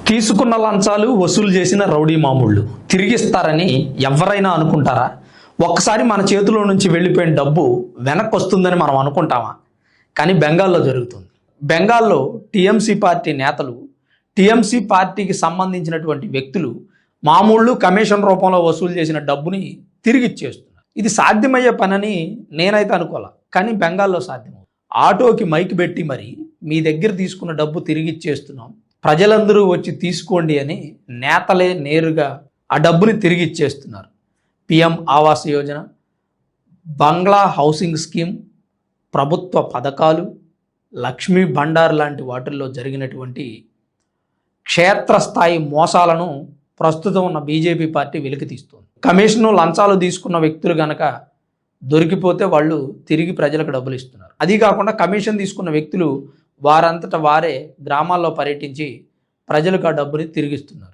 తీసుకున్న లంచాలు వసూలు చేసిన రౌడీ మామూళ్ళు తిరిగిస్తారని ఎవరైనా అనుకుంటారా? ఒక్కసారి మన చేతిలో నుంచి వెళ్ళిపోయిన డబ్బు వెనక్కి వస్తుందని మనం అనుకుంటామా? కానీ బెంగాల్లో జరుగుతుంది. బెంగాల్లో టీఎంసీ పార్టీ నేతలు, టీఎంసీ పార్టీకి సంబంధించినటువంటి వ్యక్తులు మామూళ్ళు కమిషన్ రూపంలో వసూలు చేసిన డబ్బుని తిరిగి ఇచ్చేస్తున్నారు. ఇది సాధ్యమయ్యే పనని నేనైతే అనుకోలే, కానీ బెంగాల్లో సాధ్యమవుతుంది. ఆటోకి మైక్ పెట్టి మరి మీ దగ్గర తీసుకున్న డబ్బు తిరిగి ఇచ్చేస్తున్నాం, ప్రజలందరూ వచ్చి తీసుకోండి అని నేతలే నేరుగా ఆ డబ్బుని తిరిగి ఇచ్చేస్తున్నారు. పిఎం ఆవాస్ యోజన, బంగ్లా హౌసింగ్ స్కీమ్, ప్రభుత్వ పథకాలు, లక్ష్మీ భండార్ లాంటి వాటిల్లో జరిగినటువంటి క్షేత్రస్థాయి మోసాలను ప్రస్తుతం ఉన్న బీజేపీ పార్టీ వెలికి తీస్తుంది. కమిషను లంచాలు తీసుకున్న వ్యక్తులు గనక దొరికిపోతే వాళ్ళు తిరిగి ప్రజలకు డబ్బులు ఇస్తున్నారు. అది కాకుండా కమిషన్ తీసుకున్న వ్యక్తులు వారంతట వారే గ్రామాల్లో పర్యటించి ప్రజలకు ఆ డబ్బుని తిరిగిస్తున్నారు.